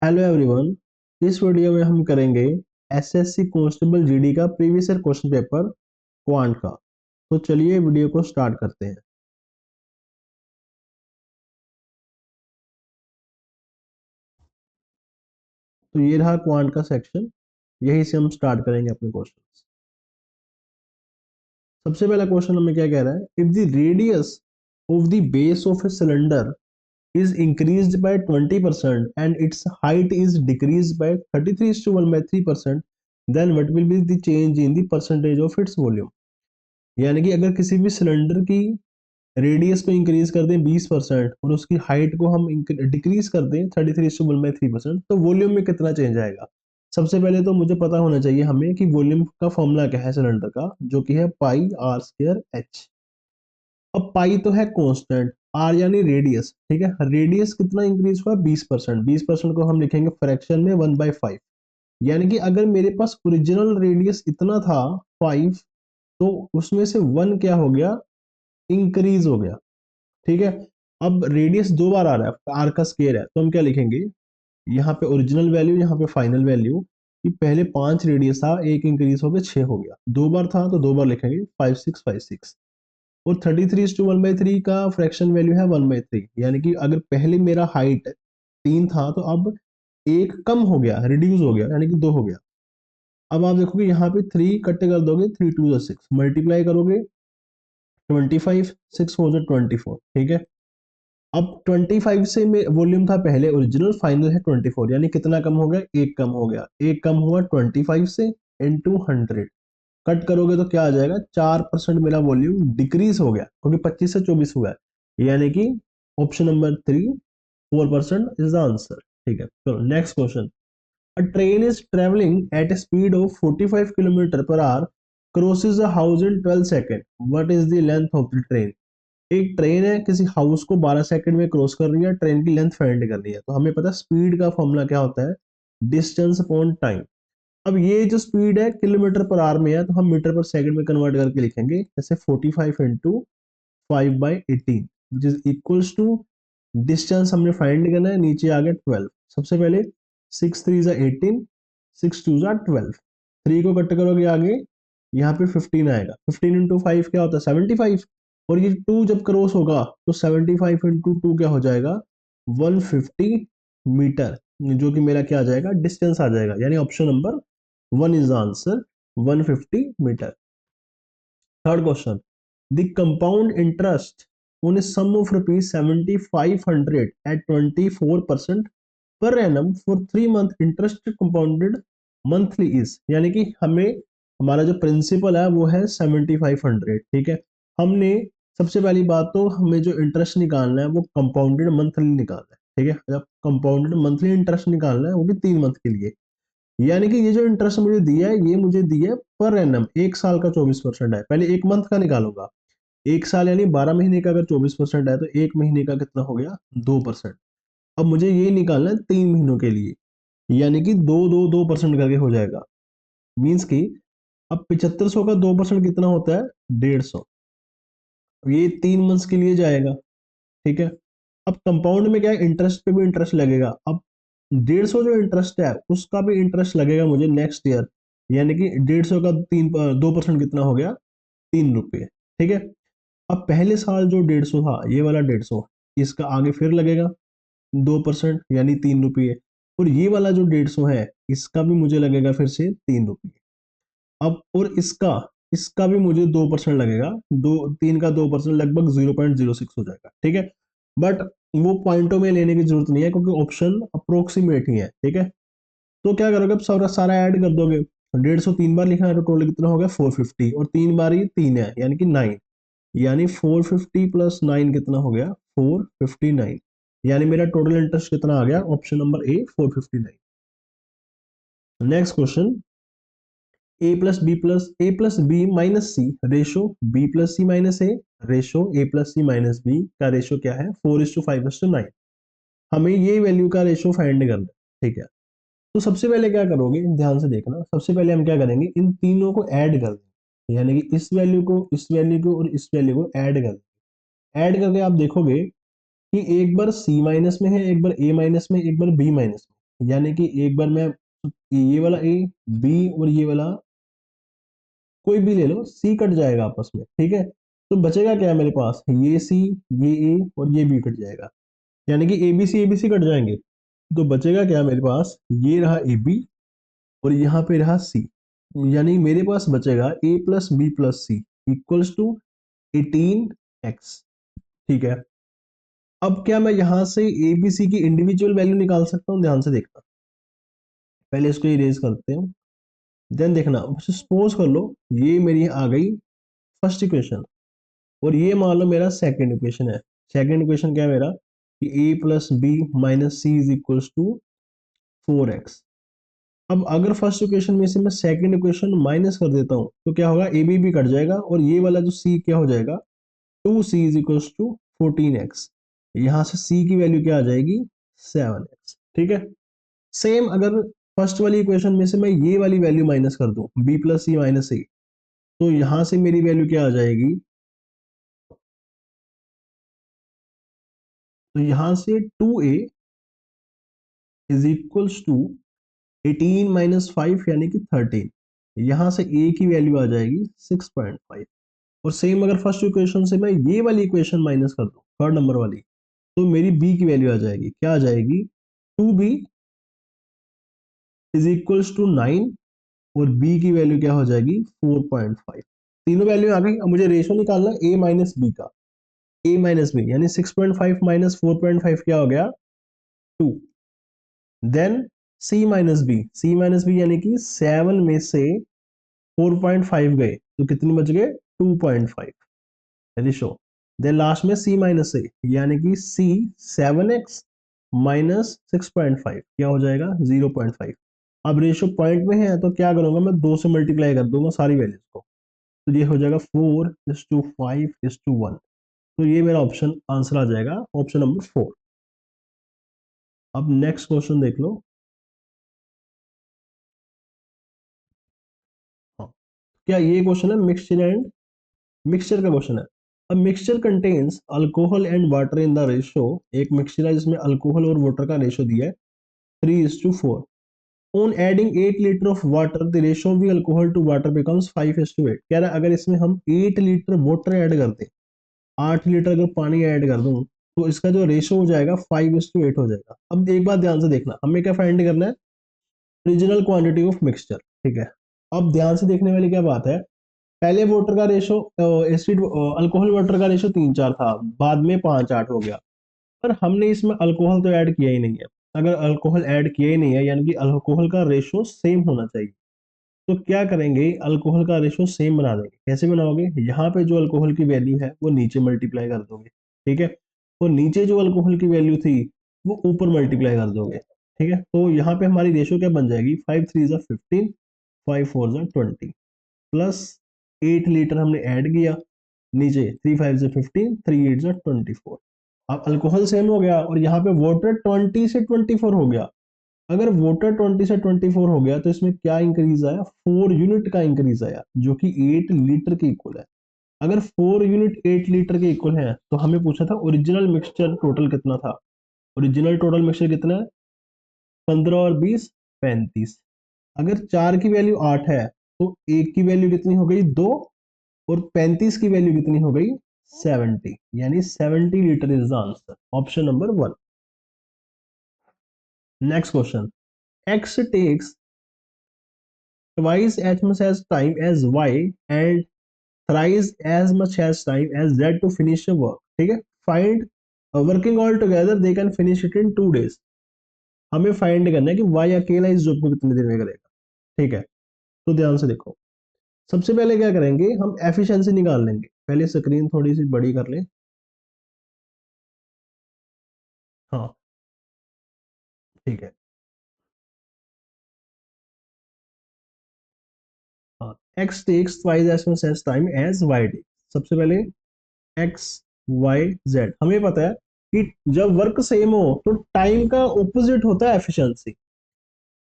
Hello everyone. इस video में हम करेंगे एसएससी कांस्टेबल जीडी का previous year question paper quant का। तो चलिए वीडियो को स्टार्ट करते हैं। तो ये रहा क्वांट का सेक्शन, यही से हम स्टार्ट करेंगे अपने क्वेश्चन। सबसे पहला क्वेश्चन हमें क्या कह रहा है, if the radius of the base of a cylinder is increased by 20% and its height is decreased by 33:1/3%, then what will be the change in the percentage of its volume। यानी कि अगर किसी भी सिलेंडर की radius को increase कर दें 20% और उसकी हाइट को हम डिक्रीज कर दें 33:1/3%, तो वॉल्यूम में कितना चेंज आएगा। सबसे पहले तो मुझे पता होना चाहिए हमें कि वॉल्यूम का फॉर्मूला क्या है सिलेंडर का, जो कि है पाई आर स्क्वायर एच। अब पाई तो है कांस्टेंट, आर यानी रेडियस, ठीक है। रेडियस कितना इंक्रीज हुआ 20%, 20% को हम लिखेंगे फ्रैक्शन में 1/5। यानी कि अगर मेरे पास ओरिजिनल रेडियस इतना था 5, तो उसमें से 1 क्या हो गया, इंक्रीज हो गया, ठीक है। अब रेडियस दो बार आ रहा है, आर का स्क्वायर है, तो हम क्या लिखेंगे, यहाँ पे ओरिजिनल वैल्यू, यहाँ पे फाइनल वैल्यू, कि पहले 5 रेडियस था, एक इंक्रीज हो गया 6 हो गया, दो बार था तो दो बार लिखेंगे 5 6 5 6। और 33:1/3 का फ्रैक्शन वैल्यू है 1/3, यानी कि अगर पहले मेरा हाइट 3 था तो अब एक कम हो गया, रिड्यूस हो गया, यानी कि 2 हो गया। अब आप देखोगे यहाँ पे 3 कट्टे कर दोगे, 3 2 6, मल्टीप्लाई करोगे 25, 6 4 24, ठीक है। अब 25 से वॉल्यूम था पहले ओरिजिनल, फाइनल है 24, यानी कितना कम हो गया, एक कम हो गया, एक कम हुआ 25 से इंटू 100, कट करोगे तो क्या आ जाएगा, 4% मेरा वॉल्यूम डिक्रीज हो गया, क्योंकि 25 से 24 हुआ है, यानी कि option number 3 4% is the answer. ठीक है, चलो next question. A train is traveling at a speed of 45 km per hour, crosses a house in 12 seconds. What is the length of the train? एक ट्रेन है, किसी house को 12 second में cross कर रही है, ट्रेन की लेंथ फाइंड करनी है। तो हमें पता है स्पीड का फॉर्मूला क्या होता है, डिस्टेंस अपॉन टाइम। अब ये जो स्पीड है किलोमीटर पर आवर में है, तो हम मीटर पर सेकंड में कन्वर्ट करके लिखेंगे, जैसे 45 into 5/18 which is equals to, distance हमने फाइंड करना है, नीचे आ गया 12। सबसे पहले 6 3 18, 6 2 12, 3 को कट करोगे आगे, यहाँ पे 15 आएगा, 15 इंटू 5 क्या होता है 75, और ये 2 जब क्रॉस होगा तो 75 इंटू 2 क्या हो जाएगा 150 मीटर, जो कि मेरा क्या आ जाएगा, डिस्टेंस आ जाएगा, यानी option number 1 is the answer, 150 metre. Third question, the compound interest on a sum of rupees 7500 at 24% per annum for 3 month interest compounded monthly is, यानी कि हमें हमारा जो प्रिंसिपल है वो है 7500, ठीक है। हमने सबसे पहली बात तो हमें जो इंटरेस्ट निकालना है वो कंपाउंडेड मंथली निकालना है, ठीक है। जब कंपाउंडेड मंथली इंटरेस्ट निकालना है वो भी 3 मंथ के लिए, यानी कि ये जो इंटरेस्ट मुझे दिया है ये मुझे दिया है पर एनम, एक साल का 24% है। पहले एक मंथ का निकालूंगा, एक साल यानी 12 महीने का अगर 24% है तो एक महीने का कितना हो गया 2%। अब मुझे ये निकालना है 3 महीनों के लिए, यानी कि 2 2 2% करके हो जाएगा, मीन्स कि अब 7500 का 2% कितना होता है 150, ये 3 मंथ्स के लिए जाएगा, ठीक है। अब कंपाउंड में क्या है, इंटरेस्ट पे भी इंटरेस्ट लगेगा। अब 150 जो इंटरेस्ट है उसका भी इंटरेस्ट लगेगा मुझे नेक्स्ट ईयर, यानी कि 150 का 2% कितना हो गया 3 रुपये, ठीक है। अब पहले साल जो 150 था, ये वाला 150, इसका आगे फिर लगेगा 2%, यानी 3 रुपये, और ये वाला जो 150 है इसका भी मुझे लगेगा फिर से 3 रुपये। अब और इसका इसका भी मुझे 2% लगेगा, 3 का 2% लगभग 0.06 हो जाएगा, ठीक है। बट वो पॉइंटों में लेने की जरूरत नहीं है, क्योंकि ऑप्शन अप्रोक्सीमेट ही है, ठीक है। तो क्या करोगे, अब सारा सारा ऐड कर दोगे, 150 3 बार लिखा है तो टोटल कितना हो गया 450, और 3 बार ही 3 है यानी कि 9, यानी 450 प्लस 9 कितना हो गया 459, यानी मेरा टोटल इंटरेस्ट कितना आ गया, option number A 459। Next question, a plus B minus C ratio b+c-a ratio a+c - b का रेशो क्या है 4:5:9। हमें ये वैल्यू का रेशो फाइंड करना है, ठीक है। तो सबसे पहले क्या करोगे, ध्यान से देखना, सबसे पहले हम क्या करेंगे, इन तीनों को ऐड कर देंगे, यानी कि इस वैल्यू को, इस वैल्यू को और इस वैल्यू को ऐड कर देंगे। ऐड करके आप देखोगे कि एक बार c माइनस में है, एक बार a माइनस में, एक बार b माइनस में, यानी कि एक बार मैं ये वाला ए, बी और ये वाला कोई भी ले लो, सी कट जाएगा आपस में, ठीक है। तो बचेगा क्या मेरे पास, ये सी, ये ए और ये बी कट जाएगा, यानी कि ए बी सी कट जाएंगे। तो बचेगा क्या मेरे पास, ये रहा ए बी और यहाँ पे रहा सी, यानी मेरे पास बचेगा A plus B plus C equals to 18x, ठीक है। अब क्या मैं यहाँ से ए बी सी की इंडिविजुअल वैल्यू निकाल सकता हूँ, ध्यान से देखना, पहले इसको इरेज करते हैं, देन देखना। सपोज कर लो ये मेरी आ गई फर्स्ट इक्वेशन और ये मान लो मेरा सेकंड इक्वेशन है। सेकंड इक्वेशन क्या है मेरा, कि A plus B minus C is equals to 4x। अब अगर फर्स्ट इक्वेशन में से मैं सेकंड इक्वेशन माइनस कर देता हूँ तो क्या होगा, ए बी भी कट जाएगा और ये वाला जो सी क्या हो जाएगा, 2c is equals to 14x। यहाँ से c की वैल्यू क्या आ जाएगी, 7x, ठीक है। सेम अगर फर्स्ट वाली इक्वेशन में से मैं ये वाली वैल्यू माइनस कर दूं, b प्लस सी माइनस ए, तो यहां से मेरी वैल्यू क्या आ जाएगी, तो यहां से 2a is equals to 18 minus 5 यानी कि 13। यहां से a की वैल्यू आ जाएगी 6.5। और सेम अगर फर्स्ट इक्वेशन से मैं ये वाली इक्वेशन माइनस कर दूं, थर्ड नंबर वाली, तो मेरी b की वैल्यू आ जाएगी, क्या आ जाएगी, 2b इज इक्वल्स टू 9 और b की वैल्यू क्या हो जाएगी, 4.5। तीनों वैल्यू आ गई। अब मुझे रेशो निकालना a माइनस बी का, a माइनस बी यानी 6.5 माइनस 4.5 क्या हो गया, 2। देन c माइनस बी यानी कि 7 में से 4.5 गए तो कितने बच गए, 2.5 रेशो। देन लास्ट में c माइनस ए यानी कि c 7x माइनस 6.5 क्या हो जाएगा, 0.5। अब रेशो पॉइंट में है तो क्या करूंगा, मैं 2 से मल्टीप्लाई कर दूंगा सारी वैल्यूज को, तो ये हो जाएगा 4:5:1। तो ये मेरा ऑप्शन आंसर आ जाएगा, ऑप्शन नंबर 4। अब नेक्स्ट क्वेश्चन देख लो। हाँ, क्या ये क्वेश्चन है मिक्सचर का क्वेश्चन है। अब mixture contains alcohol and water in the ratio, एक मिक्सचर है जिसमें अल्कोहल और वाटर का रेशियो दिया है 3:4। On adding 8 litre of water the ratio of the alcohol to water becomes 5:8। कह रहा है अगर इसमें हम 8 लीटर वाटर ऐड कर दें, 8 लीटर अगर पानी ऐड कर दूं, तो इसका जो रेशियो हो जाएगा 5:8 हो जाएगा। अब एक बात ध्यान से देखना, हमें क्या फाइंड करना है, ओरिजिनल क्वांटिटी ऑफ मिक्सचर, ठीक है। अब ध्यान से देखने वाली क्या बात है, पहले वाटर का रेशो एसिड अल्कोहल वाटर का रेशो 3:4 था, बाद में 5:8 हो गया। पर हमने इसमें अल्कोहल तो ऐड किया ही नहीं है। अगर अल्कोहल ऐड किया ही नहीं है यानी कि अल्कोहल का रेशो सेम होना चाहिए। तो क्या करेंगे, अल्कोहल का रेशो सेम बना देंगे। कैसे बनाओगे, यहाँ पे जो अल्कोहल की वैल्यू है वो नीचे मल्टीप्लाई कर दोगे, ठीक है। और नीचे जो अल्कोहल की वैल्यू थी वो ऊपर मल्टीप्लाई कर दोगे, ठीक है। तो यहाँ पे हमारी रेशो क्या बन जाएगी, 5 3 15, 5 4 20 प्लस 8 लीटर हमने ऐड किया, नीचे 3 5 15, 3 8 24। अब अल्कोहल सेम हो गया और यहाँ पे वाटर 20 से 24 हो गया। अगर वाटर 20 से 24 हो गया तो इसमें क्या इंक्रीज आया, 4 यूनिट का इंक्रीज आया, जो कि 8 लीटर के इक्वल है। अगर 4 यूनिट 8 लीटर के इक्वल है तो हमें पूछा था ओरिजिनल मिक्सचर टोटल कितना था। ओरिजिनल टोटल मिक्सचर कितना है, 15 और 20 35। अगर 4 की वैल्यू 8 है तो एक की वैल्यू कितनी हो गई, 2, और 35 की वैल्यू कितनी हो गई, 70, यानी 70 litre is the answer, option number 1। Next question, x takes twice as much as time as y and thrice as much as time as z to finish a work, ठीक है। Find working all together they can finish it in 2 days। हमें find करना है कि y अकेला इस job को कितनी देर में करेगा, ठीक है। तो ध्यान से देखो, सबसे पहले क्या करेंगे, हम एफिशिएंसी निकाल लेंगे। पहले स्क्रीन थोड़ी सी बड़ी कर ले, हाँ ठीक है। हाँ, x takes twice as much as time as y takes। सबसे पहले x y z, हमें पता है कि जब वर्क सेम हो तो टाइम का ऑपोजिट होता है एफिशिएंसी।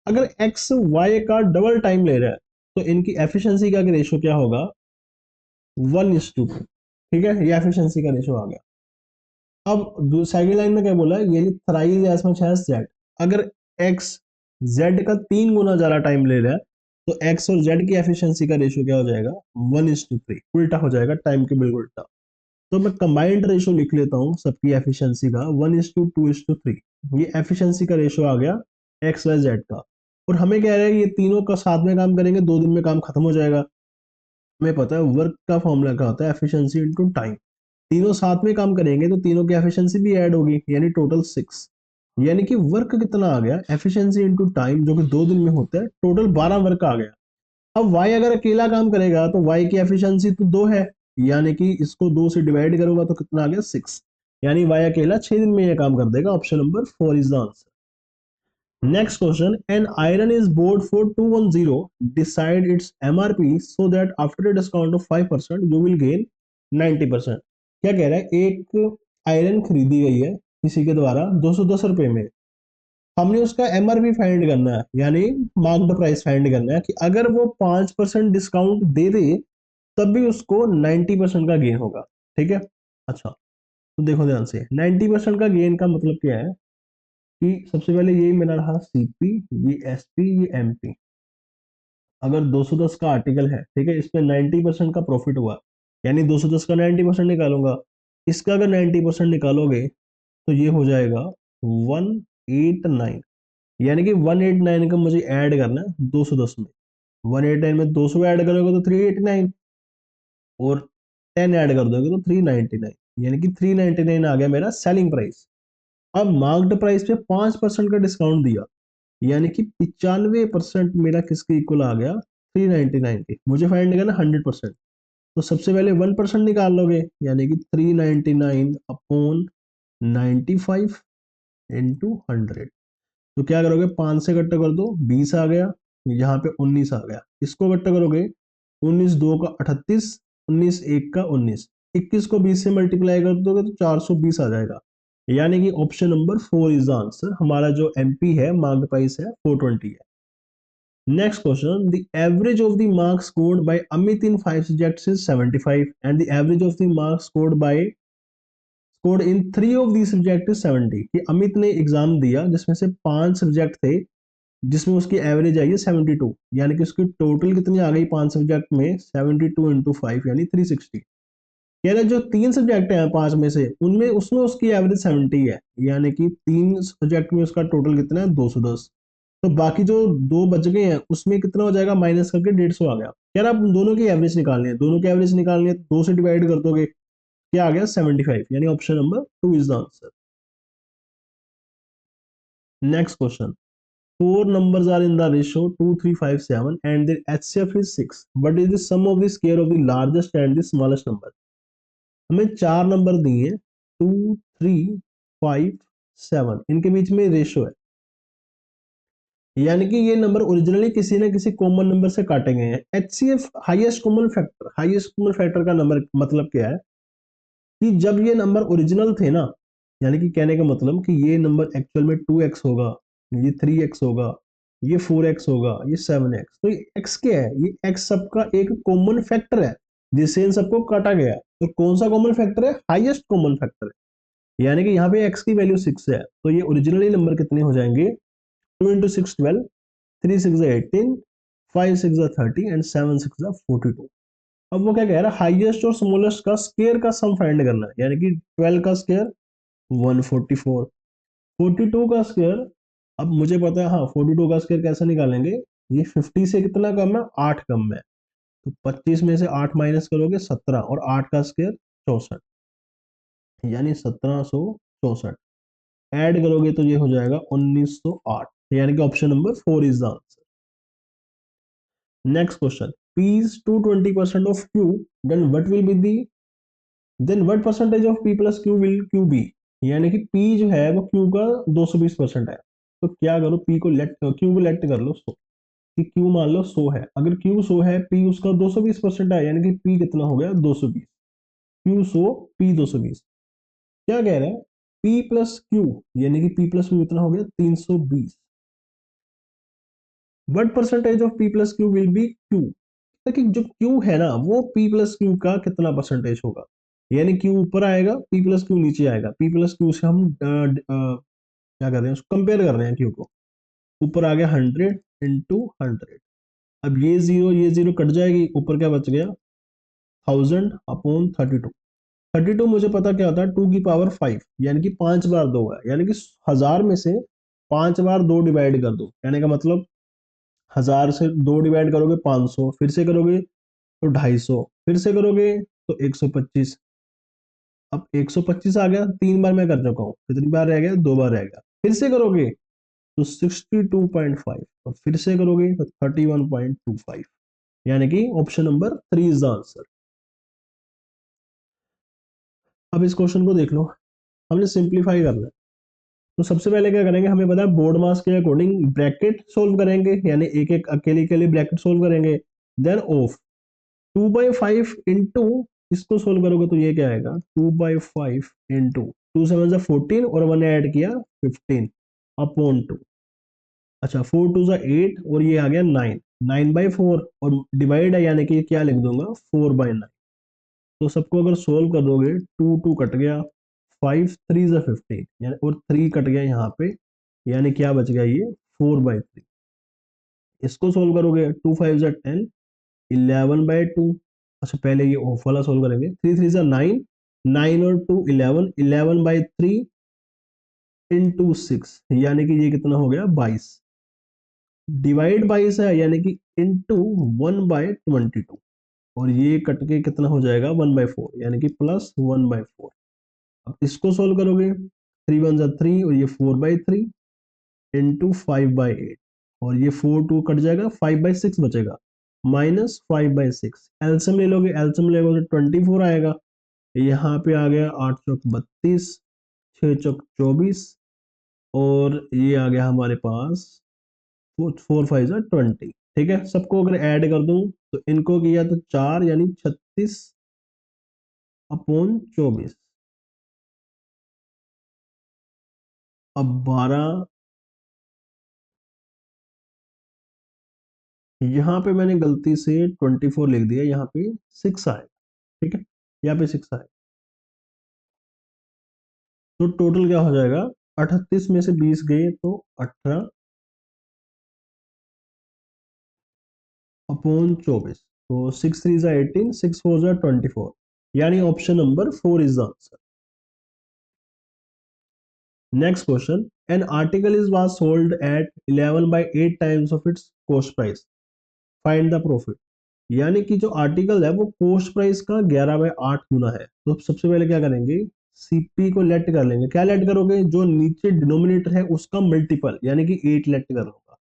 अगर x y का डबल टाइम ले रहा है तो इनकी एफिशिएंसी का रेशियो क्या होगा, 1:2, ठीक है। ये एफिशिएंसी का रेशियो आ गया। अब सेकंड लाइन में क्या बोला है, ये thrice as much as z। अगर x जेड का 3 गुना ज्यादा टाइम ले रहा है, तो एक्स और जेड की एफिशिएंसी का रेशियो क्या हो जाएगा, 1:3, उल्टा हो जाएगा, टाइम के बिल्कुल उल्टा। तो मैं कंबाइंड रेशियो लिख लेता हूँ सबकी एफिशिएंसी का, 1:2:3। ये एफिशिएंसी का रेशियो आ गया एक्स वाई जेड का। और हमें कह रहा है ये तीनों का साथ में काम करेंगे, 2 दिन में काम खत्म हो जाएगा। हमें पता है वर्क का फॉर्मूला क्या होता है, एफिशिएंसी इनटू टाइम। तीनों साथ में काम करेंगे तो तीनों की एफिशिएंसी भी ऐड होगी, यानी टोटल 6। यानी कि वर्क कितना आ गया, एफिशिएंसी इनटू टाइम, जो कि 2 दिन में होता है, टोटल 12 वर्क आ गया। अब y अगर अकेला काम करेगा तो y की एफिशिएंसी तो 2 है, यानी कि इसको 2 से डिवाइड करूंगा तो कितना आ गया, 6। यानी y अकेला 6 दिन में ये काम कर देगा। Option number 4 is the answer. Next question, an iron is board for 210, decide it's MRP so that after a discount of 5% you will gain 90%। क्या कह रहा है, एक आयरन खरीदी गई है किसी के द्वारा 210 रुपए में, हमने उसका एमआरपी फाइंड करना है, यानी मार्क्ड प्राइस फाइंड करना है, कि अगर वो 5% डिस्काउंट दे दे तब भी उसको 90% का गेन होगा। ठीक है, अच्छा तो देखो ध्यान से, 90% का गेन का मतलब क्या है, कि सबसे पहले ये मेरा रहा सीपी, ये एसपी, ये एमपी। अगर 210 का आर्टिकल है, ठीक है, इसमें 90% का प्रॉफिट हुआ, यानी 210 का 90% निकालूंगा, इसका अगर 90% निकालोगे तो ये हो जाएगा 189। यानी कि 189 का मुझे ऐड करना है 210 में। 189 में 200 ऐड करोगे तो 389, और 10 ऐड कर दोगे तो 399, यानी कि 399 आ गया मेरा सेलिंग प्राइस। अब मार्क्ड प्राइस पे 5% का डिस्काउंट दिया, यानी कि 95% मेरा किसके इक्वल आ गया, 399 के। मुझे फाइंड करना 100%, तो सबसे पहले 1% निकाल लोगे, यानी कि 399 अपॉन 95 इंटू 100। तो क्या करोगे, 5 से घट्टा कर दो, 20 आ गया, यहाँ पे 19 आ गया। इसको घट्टा करोगे, 19 दो का 38, 19 एक का 19, 21 को 20 से मल्टीप्लाई कर दोगे तो 420 आ जाएगा। यानी कि option number 4 is the answer. हमारा जो एमपी है, मार्क्ड प्राइस है, 420 है। Next question, the average of the marks scored by Amit in 5 subjects is 75 and the average of the marks scored in 3 of the subject is 70। कि अमित ने exam दिया जिसमें से 5 सब्जेक्ट थे, जिसमें उसकी एवरेज आई है 72, यानी कि उसकी टोटल कितनी आ गई 5 सब्जेक्ट में, 72 इंटू 5 यानी 360। कह रहे जो 3 सब्जेक्ट हैं 5 में से, उनमें उसमें उसकी एवरेज 70 है, यानी कि 3 सब्जेक्ट में उसका टोटल कितना है, 210। तो बाकी जो 2 बच गए हैं उसमें कितना हो जाएगा, माइनस करके 150 आ गया। यार आप दोनों की एवरेज निकालनी है, दोनों की एवरेज निकालनी है, 2 से डिवाइड कर दोगे, क्या आ गया, 75, यानी option number 2 is the answer. Next question, four numbers are in the ratio 2, 3, 5, 7 and their HCF is 6. What is the sum of the square of the largest and the smallest number? हमें 4 number दिए, 2, 3, 5, 7, इनके बीच में ratio है, यानी कि ये number originally किसी न किसी कॉमन नंबर से काटे गए हैं। HCF highest common factor, highest common factor का नंबर मतलब क्या है, कि जब ये नंबर ओरिजिनल थे ना, यानी कि कहने का मतलब कि ये नंबर एक्चुअल में 2x होगा, ये 3x होगा, ये 4x होगा, ये 7x, तो ये x क्या है, ये x सबका एक कॉमन फैक्टर है जिससे इन सबको काटा गया है। तो कौन सा कॉमन फैक्टर है, हाईएस्ट कॉमन फैक्टर है, यानी कि यहाँ पे x की वैल्यू 6 है, तो ये ओरिजिनली नंबर कितने हो जाएंगे, 2 इंटू 6 12, 3 6 18, 5 6 30 एंड 7 6 42। अब वो क्या कह रहा है, हाईएस्ट और स्मॉलेस्ट का स्केयर का सम फाइंड करना है, यानी कि 12 का स्केयर 144, 42 का स्क्वायर, अब मुझे पता है, हाँ 42 का स्क्वायर कैसे निकालेंगे, ये 50 से कितना कम है, 8 कम है, तो 25 में से 8 माइनस करोगे 17, और 8 का स्क्वायर 64, यानी 1764, ऐड करोगे तो ये हो जाएगा 1908, यानी कि option number 4 is the answer. Next question, P is 220% of Q, then what will be the then what percentage of P plus Q will Q be, यानी कि पी जो है वो क्यू का 220% है। तो क्या करो, पी को लेट, क्यू को लेट कर लो 100, कि क्यू मान लो 100 है, अगर क्यू 100 है, पी उसका 220% है, यानी कि पी कितना हो गया 220, क्यू 100, पी 220। क्या कह रहे हैं, पी प्लस क्यू, यानी कि पी प्लस क्यू कितना हो गया 320, what percentage of P plus Q will be Q, कि जो क्यू है ना वो पी प्लस क्यू का कितना परसेंटेज होगा, यानी क्यू ऊपर आएगा, पी प्लस क्यू नीचे आएगा, पी प्लस क्यू से हम क्या कर रहे हैं, उसको कंपेयर कर रहे हैं क्यू को। ऊपर आ गया 100 इंटू 100। अब ये जीरो कट जाएगी, ऊपर क्या बच गया 1000/32। 32 मुझे पता क्या होता है, 2 की पावर 5, यानी कि 5 बार 2 है, यानी कि 1000 में से 5 बार 2 डिवाइड कर दो, कहने का मतलब 1000 से 2 डिवाइड करोगे 500, फिर से करोगे तो 250, फिर से करोगे तो 125। अब 125 आ गया, 3 बार मैं कर चुका हूँ, कितनी बार रह गया, 2 बार रह गया, फिर से करोगे तो 62.5, और फिर से करोगे तो 31.25, यानी कि option number 3 is the answer. अब इस क्वेश्चन को देख लो, हमने सिंप्लीफाई करना है। तो सबसे पहले क्या करेंगे, हमें पता है बोर्ड मास के अकॉर्डिंग ब्रैकेट सोल्व करेंगे, यानी एक एक अकेले के लिए ब्रैकेट सोल्व करेंगे। देन ऑफ 2/5 इंटू, इसको सोल्व करोगे तो ये क्या आएगा, 2/5 इंटू 2 7 14, और 1 ऐड किया 15/2। अच्छा 4 2 8, और ये आ गया 9, 9/4, और डिवाइड है यानी कि क्या लिख दूंगा 4/9। तो सबको अगर सोल्व कर दोगे, 2 कट गया, 5 3 15, यानी और 3 कट गया यहाँ पे, यानी क्या बच गया ये 4/3। इसको सोल्व करोगे, 2 5 10, 11/2। अच्छा पहले ये ऑफ वाला सोल्व करेंगे, 3 3 9, 9 और 2 11, 11/3 इंटू 6, यानी कि ये कितना हो गया 22। डिवाइड 22 है, यानी कि इंटू 1/22, और ये कट के कितना हो जाएगा 1/4, यानी कि प्लस 1/4। अब इसको सोल्व करोगे, 3 1 3, और ये 4/3 इंटू 5/8, और ये 4 2 कट जाएगा, 5/6 बचेगा, -5/6। एल्सियम ले लोगे, एल्सियम ले लोगे तो 24 आएगा। यहाँ पे आ गया 8 चौक 32, 6 चौक 24, और ये आ गया हमारे पास 4 5 20। ठीक है, सबको अगर ऐड कर दूं तो इनको किया तो 4, यानी 36/24। अब 12, यहाँ पे मैंने गलती से 24 लिख दिया, यहाँ पे 6 आए। ठीक है, यहाँ पे 6 आए, तो टोटल क्या हो जाएगा, 38 में से 20 गए तो 18/24। तो 6 3 18, 6 4 24, यानी option number 4 is the answer. Next question, an article is was sold at 11/8 times of its cost price, find the profit. यानी कि जो आर्टिकल है वो कॉस्ट प्राइस का 11/8 गुना है। तो सबसे पहले क्या करेंगे, सीपी को लेट कर लेंगे। क्या लेट करोगे, जो नीचे डिनोमिनेटर है उसका मल्टीपल, यानी कि 8 लेट कर लूंगा,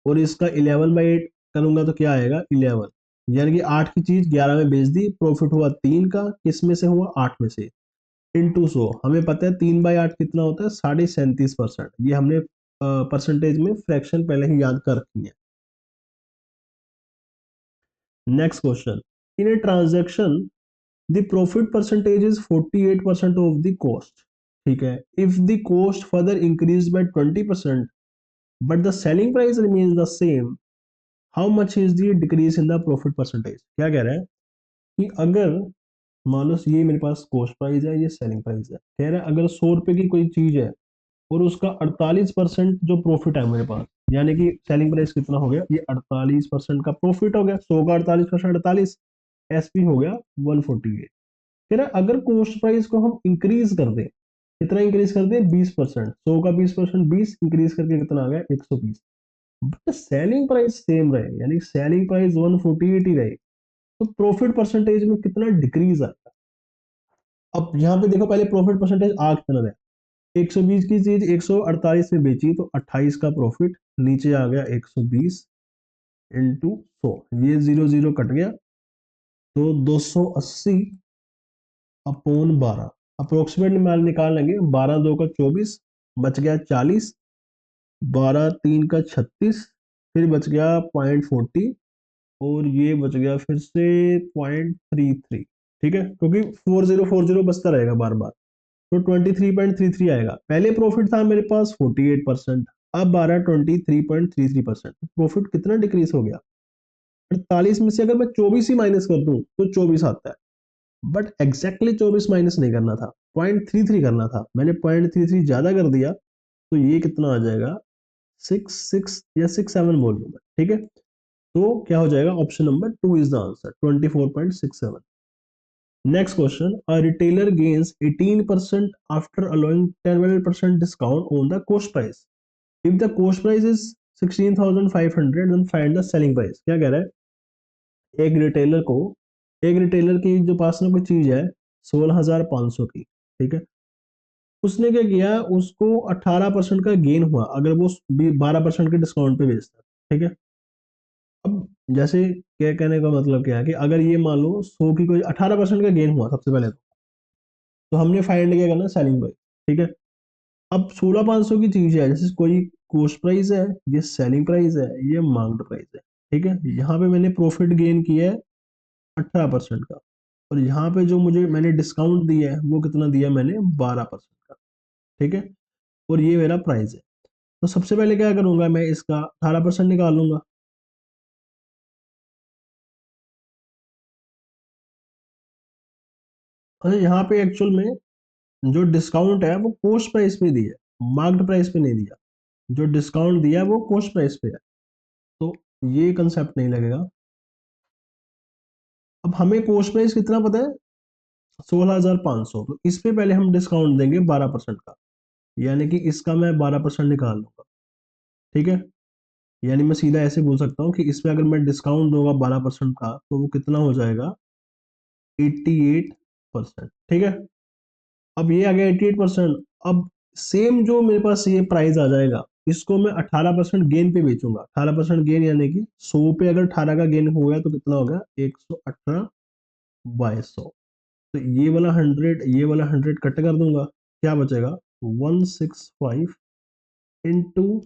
और इसका 11/8 करूंगा तो क्या आएगा 11, यानी कि 8 की चीज 11 में बेच दी, प्रॉफिट हुआ 3 का, किस में से हुआ 8 में से, इंटू 100। हमें पता है 3/8 कितना होता है 37.5%, ये हमने परसेंटेज में फ्रैक्शन पहले ही याद कर रखी है। Next question, in a transaction the profit percentage is 48% of the cost. ठीक है, if the cost further increase by 20% but the selling price remains the same, how much is the decrease in the profit percentage. क्या कह रहा है कि अगर मान लो ये मेरे पास कॉस्ट प्राइस है, ये सेलिंग प्राइस है, कह रहा है अगर 100 रुपए की कोई चीज है और उसका 48% जो प्रॉफिट है मेरे पास, यानी कि सेलिंग प्राइस कितना हो गया, ये 48% का प्रॉफिट हो गया, 100 का 48%, 48, एसपी हो गया 148। फिर अगर कॉस्ट प्राइस को हम इंक्रीज कर दें, कितना इंक्रीज कर दें 20%, 100 का 20%, 20 इंक्रीज करके कितना आ गया 120, बट सेलिंग प्राइस सेम रहे, यानी सेलिंग प्राइस 148 ही रहे, तो प्रॉफिट परसेंटेज में कितना डिक्रीज आता है। अब यहाँ पे देखो पहले प्रॉफिट परसेंटेज आ कितना है, 120 की चीज 148 में बेची तो 28 का प्रॉफिट, नीचे आ गया 120 इंटू 100, ये 0 0 कट गया, तो 280/12। अप्रोक्सीमेट मान निकाल लेंगे, 12 2 का 24, बच गया 40, 12 3 का 36, फिर बच गया 0.40, और ये बच गया फिर से 0.33। ठीक है, क्योंकि 4040 बचता रहेगा बार बार, तो 23.33 आएगा। पहले प्रॉफिट था मेरे पास 48%, अब आ रहा है 23.33%। प्रॉफिट कितना डिक्रीज हो गया, 48 में से अगर मैं 24 ही माइनस कर दूं तो 24 आता है, बट एग्जैक्टली 24 माइनस नहीं करना था, 0.33 करना था, मैंने 0.33 ज्यादा कर दिया, तो ये कितना आ जाएगा 6 या 6 7 बोल दूंगा, ठीक है। तो क्या हो जाएगा, option number 2 is the answer, 24.67। Next question, a retailer gains 18% after allowing 12% discount on the cost price. If the cost price is 16,500 then find the selling price. क्या कह रहा है, एक रिटेलर की जो पास में कोई चीज है 16,500 की, ठीक है, उसने क्या किया, उसको 18% का गेन हुआ अगर वो 12% के डिस्काउंट पे बेचता है, ठीक है। अब जैसे क्या कहने का मतलब क्या है कि अगर ये मान लो 100 की कोई 18% का गेन हुआ सबसे पहले तो हमने फाइंड किया करना सेलिंग प्राइस, ठीक है। अब 16,500 की चीज है, जैसे कोई कॉस्ट प्राइस है, ये सेलिंग प्राइस है, ये मार्केट प्राइस है, ठीक है। यहाँ पे मैंने प्रॉफिट गेन किया है 18% का, और यहाँ पे जो मुझे मैंने डिस्काउंट दिया है वो कितना दिया मैंने, 12% का, ठीक है। और ये मेरा प्राइस है। तो सबसे पहले क्या करूंगा, मैं इसका 18% निकाल लूंगा। और यहाँ पे एक्चुअल में जो डिस्काउंट है वो कॉस्ट प्राइस पे दिया है, मार्केट प्राइस पे नहीं दिया। जो डिस्काउंट दिया है वो कॉस्ट प्राइस पे है, तो ये कंसेप्ट नहीं लगेगा। अब हमें कॉस्ट प्राइस कितना पता है, 16,500, तो इस पे पहले हम डिस्काउंट देंगे 12% का, यानी कि इसका मैं 12% निकाल लूंगा, ठीक है। यानी मैं सीधा ऐसे बोल सकता हूँ कि इस पे अगर मैं डिस्काउंट दूंगा 12% का तो वो कितना हो जाएगा, 88%, ठीक है। अब ये आ गया 88%। अब सेम जो मेरे पास ये प्राइस आ जाएगा, इसको मैं 18% गेन पे बेचूंगा। 18% गेन यानी कि 100 पे अगर 18 का गेन हो गया तो कितना हो गया, 118/100। तो ये वाला 100 कट कर दूंगा, क्या बचेगा, 165 इंटू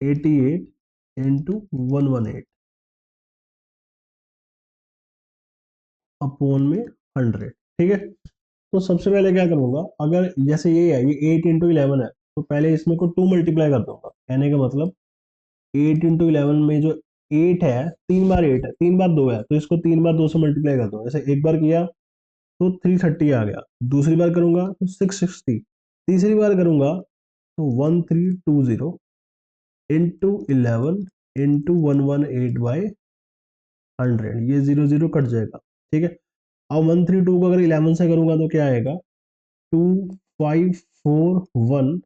88 इंटू 118 अपॉन में 100, ठीक है। तो सबसे पहले क्या करूंगा, अगर जैसे ये है, ये 8 इंटू 11 है, तो पहले इसमें को 2 मल्टीप्लाई कर दूंगा, कहने का मतलब 8 इंटू 11 में जो 8 है, 3 बार 8 है, 3 बार 2 है, तो इसको 3 बार 2 से मल्टीप्लाई कर दूंगा। जैसे एक बार किया तो 330 आ गया, दूसरी बार करूंगा तो 660, तीसरी बार करूंगा तो 1320 इंटू 11 इंटू 118/100, ये 0 0 कट जाएगा, ठीक है। अब 132 को अगर 11 से करूंगा तो क्या आएगा, 2541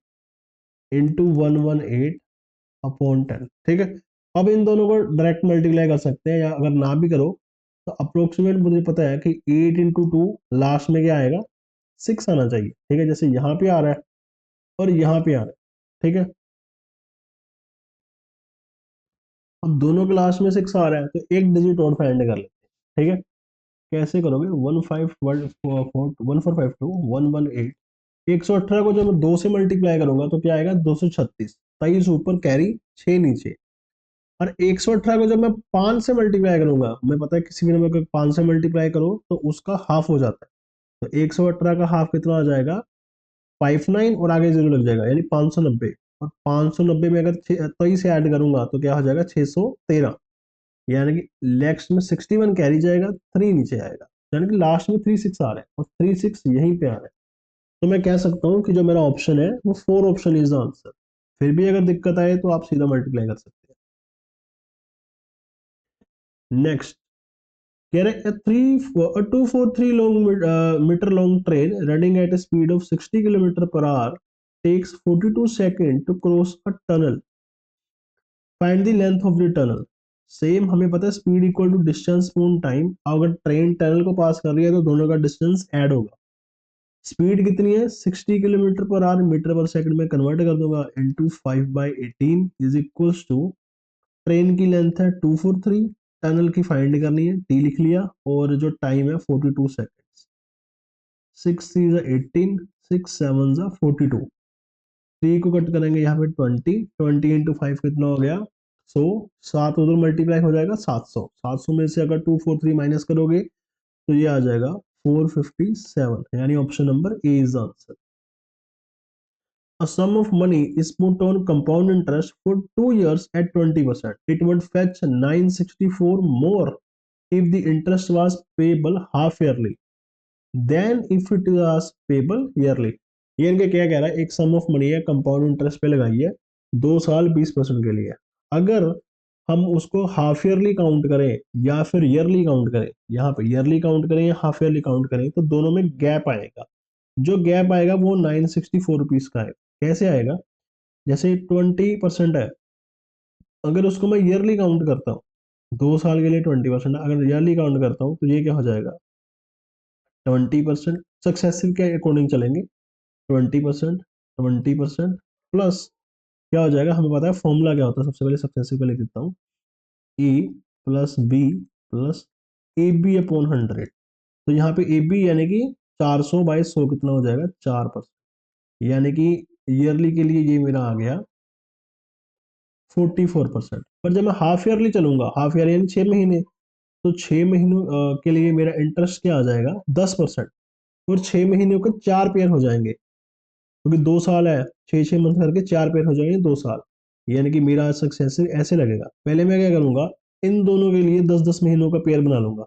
इंटू 118/10, ठीक है। अब इन दोनों को डायरेक्ट मल्टीप्लाई कर सकते हैं, या अगर ना भी करो तो अप्रोक्सीमेट मुझे पता है कि 8 इंटू 2 लास्ट में क्या आएगा, 6 आना चाहिए, ठीक है। जैसे यहाँ पे आ रहा है और यहाँ पे आ रहा है, ठीक है। अब दोनों के लास्ट में 6 आ रहा है तो एक डिजिट और फाइंड कर लेते हैं, ठीक है। कैसे करोगे, 14141452118, 118 को जब मैं 2 से मल्टीप्लाई करूंगा तो क्या आएगा, 236, 23 ऊपर कैरी 6 नीचे। और 118 को जब मैं 5 से मल्टीप्लाई करूंगा, मैं पता है किसी भी नंबर को 5 से मल्टीप्लाई करो तो उसका हाफ हो जाता है, तो 118 का हाफ कितना आ जाएगा, 59, और आगे जीरो लग जाएगा यानी 590। और 590 में अगर 23 से ऐड करूंगा तो क्या हो जाएगा, 613, यानी कि नेक्स्ट में 61 कैरी जाएगा, 3 नीचे आएगा, यानी कि लास्ट में 36 आ रहा है, और 36 यहीं पे आ रहा है। तो मैं कह सकता हूँ कि जो मेरा ऑप्शन है वो 4 ऑप्शन इज द आंसर। फिर भी अगर दिक्कत आए तो आप सीधा मल्टीप्लाई कर सकते हैं। नेक्स्ट कह रहे हैं, a 243 meter long train running at a speed of 60 kilometer per hour takes 42 seconds to cross a tunnel. Find the length of the tunnel. Same हमें पता है speed equal to distance upon time, अगर train tunnel को pass कर रही है तो दोनों का डिस्टेंस ऐड होगा। स्पीड कितनी है, 60 kilometre per hour, metre per second में कन्वर्ट कर दूंगा, into 5/18 is equals to, train की लेंथ है 243, टनल की फाइंड करनी है, टी लिख लिया, और जो टाइम है 42 सेकेंड्स। 6 3 18, 6 7 42, 3 को कट करेंगे यहाँ पे 20, 20 इंटू 5 कितना हो गया, 100, 7 उधर मल्टीप्लाई हो जाएगा 700, 700 में से अगर 243 माइनस करोगे तो ये आ जाएगा 457, यानी option number A is the answer. A sum of money is put on compound interest for 2 years at 20%. It would fetch 964 more if the interest was payable half yearly than if it was payable yearly. ये इनके क्या कह रहा है, एक सम of money है, compound interest पे लगाई है 2 साल 20% के लिए। अगर हम उसको हाफ ईयरली काउंट करें या फिर ईयरली काउंट करें, यहाँ पे ईयरली काउंट करें या हाफ ईयरली काउंट करें, तो दोनों में गैप आएगा। जो गैप आएगा वो 964 रुपीज का है। कैसे आएगा, जैसे 20% है, अगर उसको मैं ईयरली काउंट करता हूँ, 2 साल के लिए 20%, अगर ईयरली काउंट करता हूँ तो ये क्या हो जाएगा, 20%। सक्सेसिव के अकॉर्डिंग चलेंगे, 20%, 20% प्लस क्या हो जाएगा, हमें पता है फॉर्मूला क्या होता है, सबसे पहले सक्सेसिव का लिख देता हूँ, A plus B plus A B upon 100। तो यहाँ पे ए बी यानी कि 400/100 कितना हो जाएगा, 4%। यानी कि ईयरली के लिए ये मेरा आ गया 44%। पर जब मैं हाफ ईयरली चलूंगा, हाफ ईयर यानी 6 महीने, तो 6 महीनों के लिए मेरा इंटरेस्ट क्या आ जाएगा, 10%। और 6 महीनों के 4 पेयर हो जाएंगे, क्योंकि 2 साल है, 6 6 मंथ करके 4 पेयर हो जाएंगे 2 साल। यानी कि मेरा सक्सेसिव ऐसे लगेगा, पहले मैं क्या करूंगा, इन दोनों के लिए 10 10 महीनों का पेयर बना लूंगा,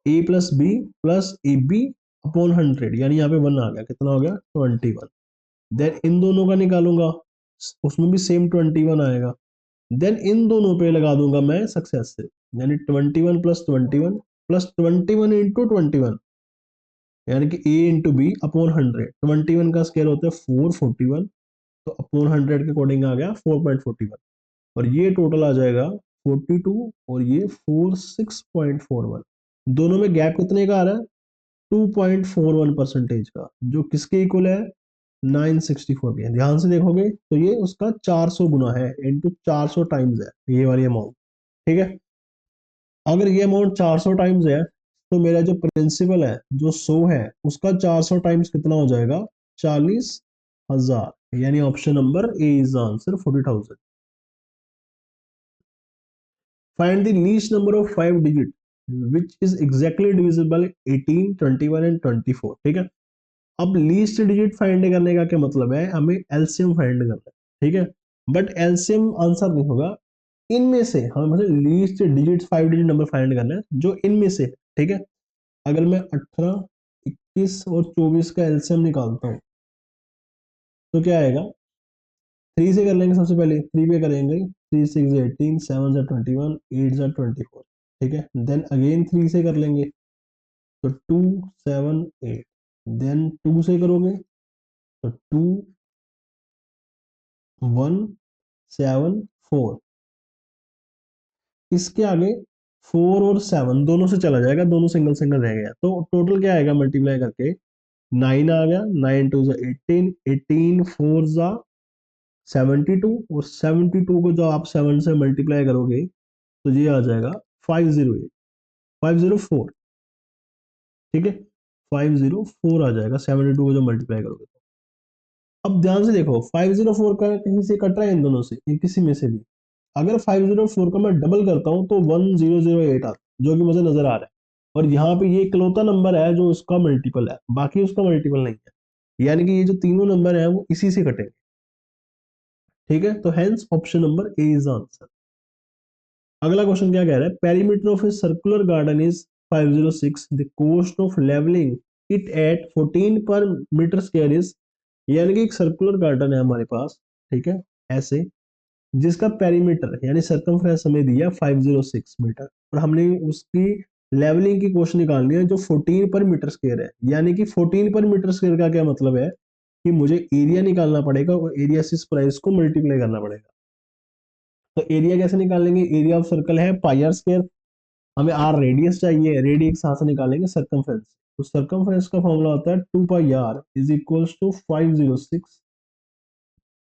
A plus B plus A B upon 100, यानी यहाँ पे 1 आ गया, कितना हो गया, 21। देन इन दोनों का निकालूंगा, उसमें भी सेम 21 आएगा। देन इन दोनों पे लगा दूंगा मैं सक्सेसिव, यानी 21 + 21 + 21 × 21, यानी कि ए इंटू बी अपॉन 100। 21 का स्केयर होता है 441, तो अपॉन 100 के अकॉर्डिंग आ गया 4.41। और ये टोटल आ जाएगा 42, और ये 46.41। दोनों में गैप कितने का आ रहा है, 2.41% का, जो किसके इक्वल है, 964 के। ध्यान से देखोगे तो ये उसका 400 गुना है, इंटू 400 टाइम्स है ये वाली अमाउंट। ठीक है, अगर ये अमाउंट 400 टाइम्स है, तो मेरा जो प्रिंसिपल है जो 100 है, उसका 400 टाइम्स कितना हो जाएगा, 40,000। यानी option number A is answer, 40,000। Find the least number of 5 digit which is exactly divisible 18, 21 and 24। ठीक है, अब लीस्ट डिजिट फाइंड करने का क्या मतलब है, हमें एलसीएम फाइंड करना है। ठीक है, बट एलसीएम आंसर नहीं होगा, इनमें से हमें मतलब least digit 5 digit number find करना है जो इनमें से है। ठीक है, अगर मैं 18, 21 और 24 का एलसीएम निकालता हूँ, तो क्या आएगा, 3 से कर लेंगे, सबसे पहले 3 पे करेंगे, 3 6 18, 7 21, 8 24। ठीक है, देन अगेन 3 से कर लेंगे, तो 2 7 8। देन 2 से करोगे तो 2 1 7 4। इसके आगे 4 और 7 दोनों से चला जाएगा, दोनों सिंगल सिंगल रह गया, तो टोटल क्या आएगा मल्टीप्लाई करके, 9 आ गया, 9 2 18, 18 4 72, और 72 को जो आप 7 से मल्टीप्लाई करोगे तो ये आ जाएगा 508, 504। ठीक है, 504 आ जाएगा 72 को जो मल्टीप्लाई करोगे। अब ध्यान से देखो, 504 का कहीं से कट रहा है, इन दोनों से, इन किसी में से भी। अगर 504 का मैं डबल करता हूँ तो 1008 आता है, जो कि मुझे नजर आ रहा है। और यहाँ पे ये इकलौता नंबर है जो उसका मल्टीपल है, बाकी उसका मल्टीपल नहीं है, यानी कि ये जो तीनों नंबर है वो इसी से कटेंगे। ठीक है, तो hence option number A is answer. अगला क्वेश्चन क्या कह रहा है, perimeter of a circular garden is 506, the cost of levelling it at 14 per metre square is. यानी कि एक सर्कुलर गार्डन है हमारे पास, ठीक है, ऐसे, जिसका पेरीमीटर यानी सर्कमफ्रेंस हमें दिया 506 मीटर, और हमने उसकी लेवलिंग की क्वेश्चन निकालनी है जो 14 पर मीटर स्क्वायर है। यानी कि 14 पर मीटर स्क्वायर का क्या मतलब है, कि मुझे एरिया निकालना पड़ेगा और एरिया से इस प्राइस को मल्टीप्लाई करना पड़ेगा। तो एरिया कैसे निकालेंगे, एरिया ऑफ सर्कल है पाई आर स्क्वायर, हमें आर रेडियस चाहिए, रेडियस कहाँ से निकालेंगे, सर्कमफ्रेंस। तो सर्कमफ्रेंस का फॉर्मूला होता है 2 पाई आर इज इक्वल्स टू 506।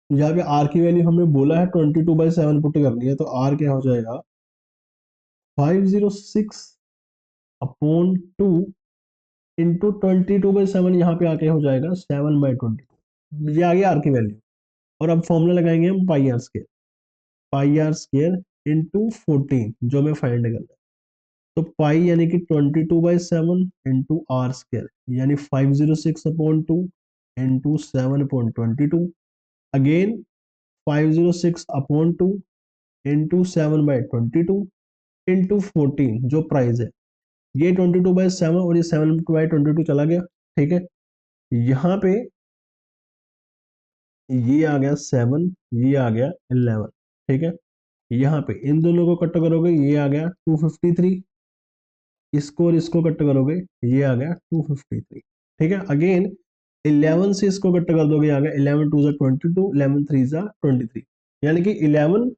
यहाँ पे आर की वैल्यू हमें बोला है 22/7 पुट करनी है, तो आर क्या हो जाएगा, 506/2 इंटू 22/7, यहाँ पे आके हो जाएगा 7/22। ये आ गया आर की वैल्यू। और अब फॉर्मूला लगाएंगे हम पाई आर स्केयर इंटू 14, जो हमें फाइंड करना है। तो पाई यानी कि 22/7 इंटू आर स्केयर, यानी 506/2 इंटू 7/22। अगेन 506/2 इंटू 7/22 इंटू 14, जो प्राइस है, ये 22/7 और ये 7/22 चला गया। ठीक है, यहाँ पे ये आ गया 7, ये आ गया 11। ठीक है, यहाँ पे इन दोनों को कट करोगे, ये आ गया 253, इसको और इसको कट करोगे, ये आ गया 253। ठीक है, अगेन 11 से इसको कट कर दोगे, आ गया 11 2 जा 22, 11 3 जा 23, यानी कि 11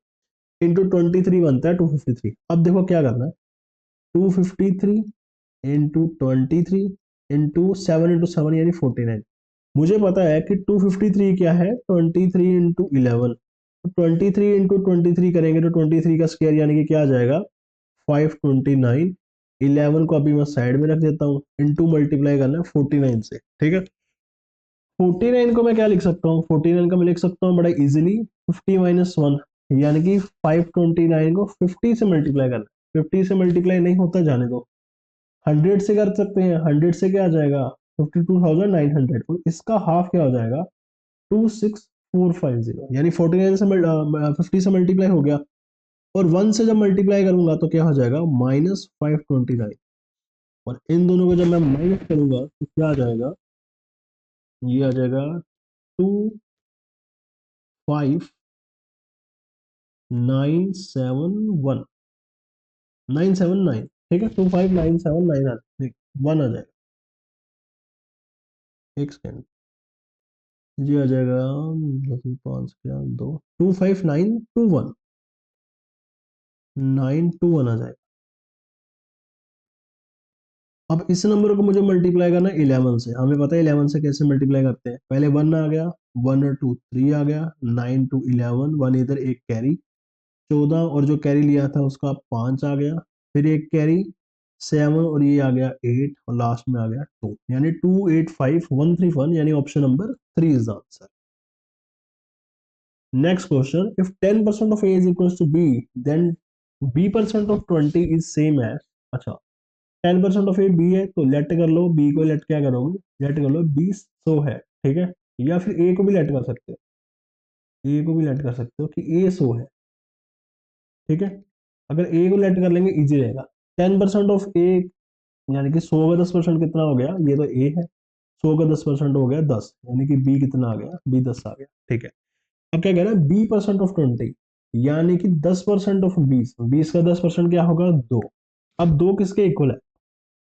इंटू 23 बनता है 253। अब देखो क्या करना है, 253 इंटू 23 इंटू 7 इंटू 7 यानी 49। मुझे पता है कि 253 क्या है, 23 इंटू 11, 23 इंटू 23 करेंगे तो 23 का स्क्वायर यानी कि क्या आ जाएगा 529। 11 को अभी मैं साइड में रख देता हूँ, इंटू मल्टीप्लाई करना है 49 से। ठीक है, 49 को मैं क्या लिख सकता हूँ, 49 का मैं लिख सकता हूँ बड़ा इजीली 50 माइनस 1, यानी कि 529 को 50 से मल्टीप्लाई करना है। 50 से मल्टीप्लाई नहीं होता, जाने दो, 100 से कर सकते हैं। 100 से क्या आ जाएगा 52,900, और इसका हाफ क्या हो जाएगा 26450, यानी 49 से 50 से मल्टीप्लाई हो गया, और 1 से जब मल्टीप्लाई करूंगा तो क्या हो जाएगा -529, और इन दोनों को जब मैं माइनस करूंगा तो क्या आ जाएगा, ये आ जाएगा 25971, 979। ठीक है, 25979 वन आ जाएगा, एक सेकेंड, ये आ जाएगा 10 5 क्या 2, 25921 आ जाएगा। अब इस नंबर को मुझे मल्टीप्लाई करना है 11 से। हमें पता है 11 से कैसे मल्टीप्लाई करते हैं, पहले 1 आ गया, 1 और 2 3 आ गया, 9 टू 11, 1 इधर एक कैरी 14, और जो कैरी लिया था उसका 5 आ गया, फिर एक कैरी 7, और ये आ गया 8, और लास्ट में आ गया 2, यानी 285131, यानी option number 3 is the answer. Next question, if 10% of A is equals to B, then b% of 20 is same as, अच्छा 10% ऑफ ए बी है तो लेट कर लो, बी को लेट क्या करोगे, लेट कर लो 20 है। ठीक है, या फिर ए को भी लेट कर सकते हो, ए को भी लेट कर सकते हो कि ए 100 है। ठीक है, अगर ए को लेट कर लेंगे इजी रहेगा। 10% ऑफ ए यानी कि 100 का 10% कितना हो गया, ये तो ए है, 100 का 10% हो गया 10, यानी कि बी कितना आ गया, बी 10 आ गया। ठीक है, अब क्या कह रहा है, b% ऑफ 20, यानी कि 10% ऑफ 20, 20 का 10% क्या होगा 2। अब दो किसके इक्वल है,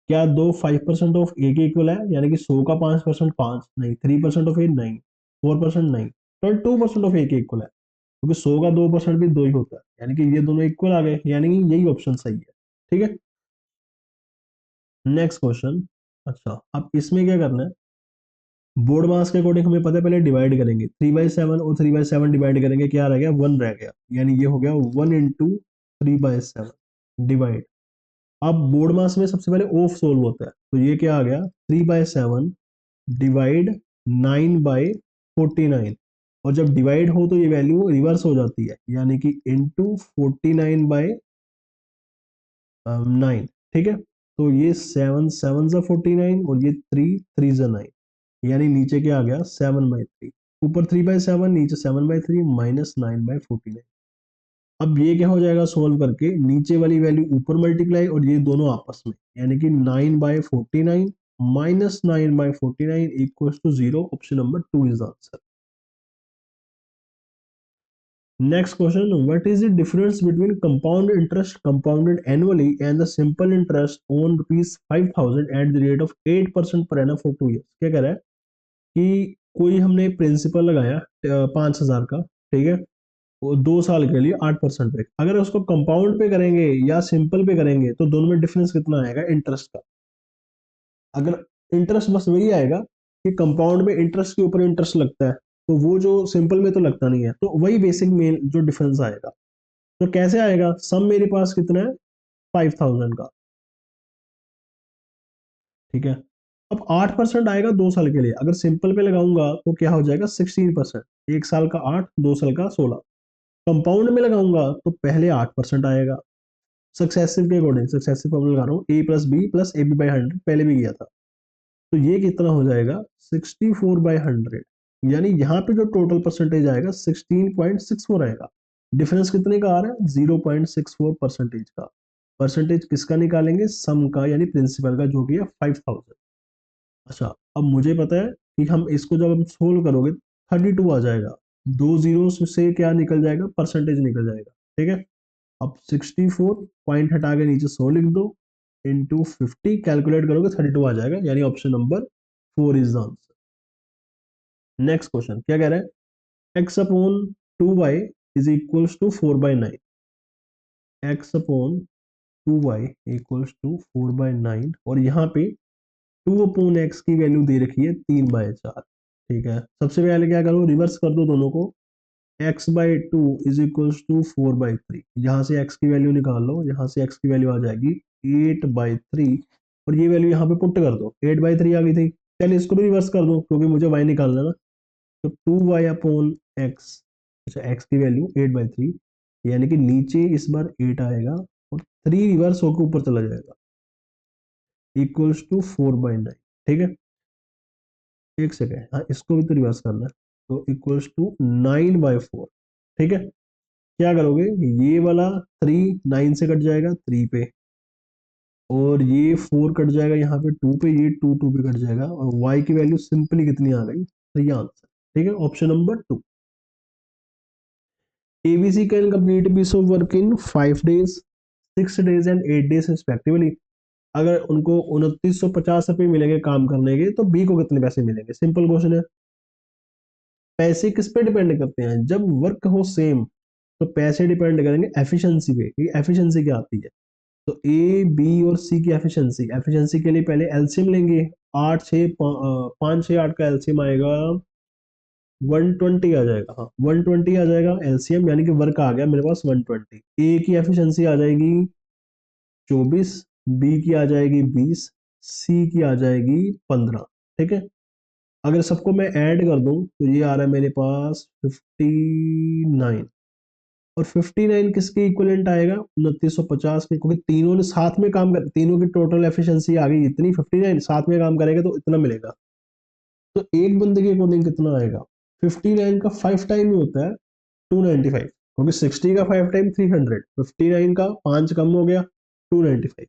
क्या दो 5% ऑफ ए के इक्वल है, यानी कि 100 का 5% 5 नहीं, 3% ऑफ ए 9, 4% नहीं, तो 2% ऑफ ए के इक्वल है, क्योंकि 100 का 2% भी 2 ही होता है, यानी कि ये दोनों इक्वल आ गए, यानी कि यही ऑप्शन सही है। ठीक है, नेक्स्ट क्वेश्चन। अच्छा, अब इसमें क्या करना है, बोर्ड मास के अकॉर्डिंग हमें पता है, पहले डिवाइड करेंगे 3/7 और 3/7 डिवाइड करेंगे, क्या रह गया 1 रह गया, यानी ये हो गया 1 इंटू 3/7 डिवाइड। अब बोर्ड मास में सबसे पहले ऑफ सोल्व होता है, तो ये क्या आ गया 3/7 डिवाइड 9/49, और जब डिवाइड हो तो ये वैल्यू रिवर्स हो जाती है, यानी कि इंटू 49/9। ठीक है, तो ये 7 7 49, और ये 3 3 9, यानी नीचे क्या आ गया 7/3, ऊपर 3/7, नीचे 7/3, -9/49। अब ये क्या हो जाएगा सोल्व करके, नीचे वाली वैल्यू ऊपर मल्टीप्लाई और ये दोनों आपस में, यानी कि 9/49 -9/49 equals to 0, option number 2 is the answer. Next question, what is the difference between compound interest compounded annually and the simple interest on ₹5,000 at the rate of 8% per annum for 2 years. क्या कह रहा है कि कोई हमने principal लगाया 5,000 का, ठीक है, वो 2 साल के लिए 8% पे, अगर उसको कंपाउंड पे करेंगे या सिंपल पे करेंगे तो दोनों में डिफरेंस कितना आएगा इंटरेस्ट का। अगर इंटरेस्ट बस वही आएगा कि कंपाउंड में इंटरेस्ट के ऊपर इंटरेस्ट लगता है, तो वो जो सिंपल में तो लगता नहीं है, तो वही बेसिक मेन जो डिफरेंस आएगा। तो कैसे आएगा, सम मेरे पास कितना है 5,000 का, ठीक है, अब 8% आएगा 2 साल के लिए, अगर सिंपल पे लगाऊंगा तो क्या हो जाएगा 16%, 1 साल का 8, 2 साल का 16। कंपाउंड में लगाऊंगा तो पहले 8% आएगा, सक्सेसिव के अकॉर्डिंग, सक्सेसिव फॉर्मूला लगा रहा हूँ, A plus B plus A B by 100 पहले भी किया था, तो ये कितना हो जाएगा 64/100, यानी यहाँ पे जो टोटल परसेंटेज आएगा 16.64 आएगा। डिफरेंस कितने का आ रहा है 0.64 परसेंटेज का। परसेंटेज किसका निकालेंगे, सम का, यानी प्रिंसिपल का, जो कि है 5,000। अच्छा, अब मुझे पता है कि हम इसको जब हम सोल्व करोगे 32 आ जाएगा, 2 जीरो से क्या निकल जाएगा, परसेंटेज निकल जाएगा, ठीक है। अब 64 पॉइंट हटा के नीचे 100 लिख दो, इंटू 50 कैलकुलेट करोगे 32 आ जाएगा, यानी option number 4 is the answer. Next question क्या कह रहा है, x upon 2y is equals to 4/9, x upon 2y equals to 4/9, और यहाँ पे 2 अपॉन एक्स की वैल्यू दे रखी है 3/4, ठीक है। सबसे पहले क्या करो, रिवर्स कर दो दोनों को, x/2 इज इक्वल्स टू 4/3, यहाँ से x की वैल्यू निकाल लो, यहाँ से x की वैल्यू आ जाएगी 8/3, और ये वैल्यू यहाँ पे पुट कर दो, 8/3 आ गई थी। चलिए इसको भी रिवर्स कर दो क्योंकि मुझे y निकालना है ना, तो 2y अपॉन एक्स, अच्छा x की वैल्यू 8/3, यानी कि नीचे इस बार 8 आएगा और 3 रिवर्स होकर ऊपर चला जाएगा, इक्वल्स टू 4/9, ठीक है। एक सेकेंड, हाँ इसको भी तो रिवर्स करना है, तो इक्वल्स टू 9/4, ठीक है। क्या करोगे, ये वाला 3 9 से कट जाएगा 3 पे, और ये 4 कट जाएगा यहाँ पे 2 पे, ये 2 2 पे कट जाएगा, और y की वैल्यू सिंपली कितनी आ गई, तो ये आंसर, ठीक है, option number 2। ABC can complete piece of work in 5 days, 6 days and 8 days respectively. अगर उनको 2950 रुपये मिलेंगे काम करने के, तो बी को कितने पैसे मिलेंगे, सिंपल क्वेश्चन है। पैसे किस पे डिपेंड करते हैं, जब वर्क हो सेम तो पैसे डिपेंड करेंगे एफिशिएंसी पे, कि एफिशिएंसी क्या आती है। तो ए बी और सी की एफिशिएंसी, एफिशिएंसी के लिए पहले एलसीएम लेंगे, 5 6 8 का एलसीएम आएगा 120 आ जाएगा, हाँ 120 आ जाएगा एलसीएम, यानी कि वर्क आ गया मेरे पास 120। ए की एफिशिएंसी आ जाएगी 24, बी की आ जाएगी 20, सी की आ जाएगी 15, ठीक है। अगर सबको मैं ऐड कर दूं तो ये आ रहा है मेरे पास 59, और 59 किसके इक्विवेलेंट आएगा, 2950 के, क्योंकि तीनों ने साथ में काम कर, तीनों की टोटल एफिशिएंसी आ गई इतनी, 59 साथ में काम करेगा तो इतना मिलेगा। तो एक बंदे के अकॉर्डिंग कितना आएगा, 59 का 5 टाइम ही होता है 295, क्योंकि 60 का 5 टाइम 300, 59 का 5 कम हो गया 295,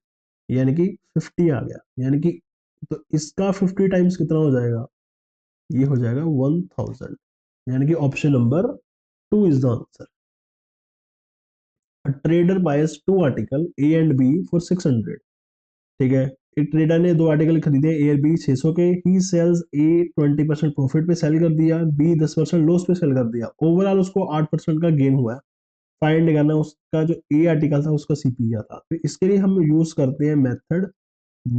यानी कि 50 आ गया, यानी कि तो इसका 50 टाइम्स कितना हो जाएगा, ये हो जाएगा 1000, यानी कि option number 2 is the answer. A trader buys two article A and B for 600, ठीक है। एक ट्रेडर ने दो आर्टिकल खरीदे ए और बी 600 के, ही सेल्स ए 20% प्रॉफिट पे सेल कर दिया, बी 10% लॉस पे सेल कर दिया, ओवरऑल उसको 8% का गेन हुआ है। फाइंड करना उसका जो ए आर्टिकल था उसका सीपी क्या था। तो इसके लिए हम यूज करते हैं मेथड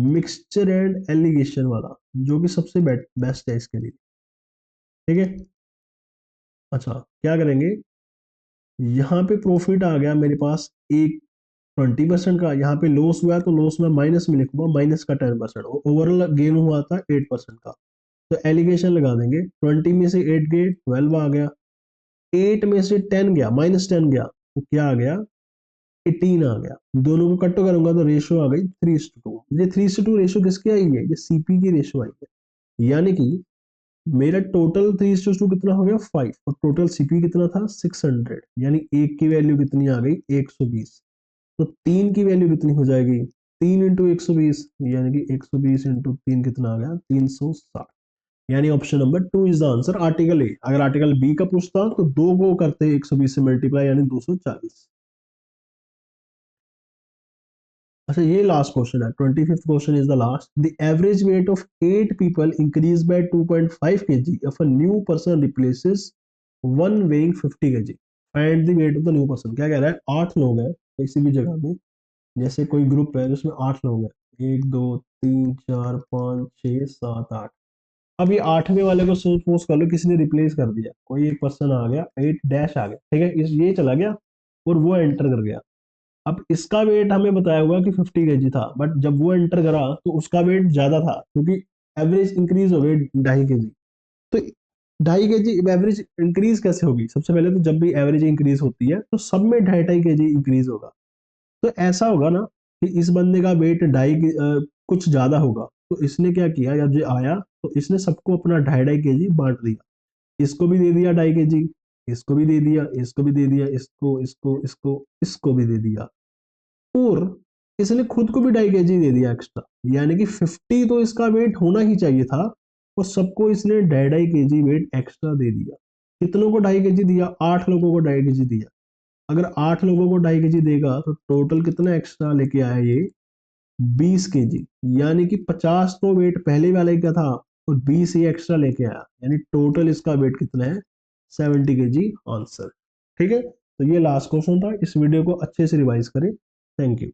मिक्सचर एंड एलिगेशन वाला, जो कि सबसे बेस्ट है इसके लिए, ठीक है। अच्छा क्या करेंगे, यहाँ पे प्रॉफिट आ गया मेरे पास एक 20% का, यहाँ पे लॉस हुआ है तो लॉस में माइनस में लिखूंगा, माइनस का 10%, ओवरऑल गेन हुआ था 8% का। तो एलिगेशन लगा देंगे, 20 में से 8 गए 12 आ गया, 8 में से 10 गया -10 गया, तो क्या आ गया 18 आ गया। दोनों को कट करूंगा तो रेशियो आ गई 3:2। ये 3:2 रेशियो किसकी आई है, ये सीपी की रेशियो आई है, यानी कि मेरा टोटल 3:2 कितना हो गया 5, और टोटल सीपी कितना था 600, यानी एक की वैल्यू कितनी आ गई 120। तो 3 की वैल्यू कितनी हो जाएगी, 3 इंटू 120, यानी कि 120 इंटू 3 कितना आ गया 360, यानी option number 2 is the answer, article A. अगर आर्टिकल बी का पूछता तो दो को करते 120 से मल्टीप्लाई, यानी 240। अच्छा ये लास्ट क्वेश्चन है, 25th question is the last. The average weight of 8 people increase by 2.5 kg if a new person replaces one weighing 50 kg, find the weight of the new person. क्या कह रहा है, 8 लोग हैं किसी भी जगह में, जैसे कोई ग्रुप है जिसमें 8 लोग हैं, 1 2 3 4 5 6 7 8। अब ये 8वें वाले को सपोज कर लो किसी ने रिप्लेस कर दिया, कोई एक पर्सन आ गया 8 डैश आ गया, ठीक है, इस ये चला गया और वो एंटर कर गया। अब इसका वेट हमें बताया हुआ कि 50 केजी था, बट जब वो एंटर करा तो उसका वेट ज्यादा था, क्योंकि एवरेज इंक्रीज हो गई 2.5 kg। तो 2.5 kg एवरेज इंक्रीज कैसे होगी, सबसे पहले तो जब भी एवरेज इंक्रीज होती है तो सब में 2.5 2.5 kg इंक्रीज होगा। तो ऐसा होगा ना कि इस बंदे का वेट कुछ ज्यादा होगा, तो इसने क्या किया, जब ये आया तो इसने सबको अपना 2.5 2.5 kg बांट दिया, इसको भी दे दिया 2.5 kg, इसको भी दे दिया, इसको भी दे दिया, इसको इसको इसको इसको भी दे दिया, और इसने खुद को भी 2.5 kg दे दिया एक्स्ट्रा, यानी कि 50 तो इसका वेट होना ही चाहिए था, और सबको इसने 2.5 kg वेट एक्स्ट्रा दे दिया। कितनों को 2.5 kg दिया? 8 लोगों को 2.5 kg दिया। अगर 8 लोगों को 2.5 kg देगा तो टोटल कितना एक्स्ट्रा लेके आया ये? 20 kg। यानी कि 50 तो वेट पहले वाले का था और 20 ये एक्स्ट्रा लेके आया, यानी टोटल इसका वेट कितना है? 70 kg आंसर। ठीक है, तो ये लास्ट क्वेश्चन था। इस वीडियो को अच्छे से रिवाइज करें। Thank you.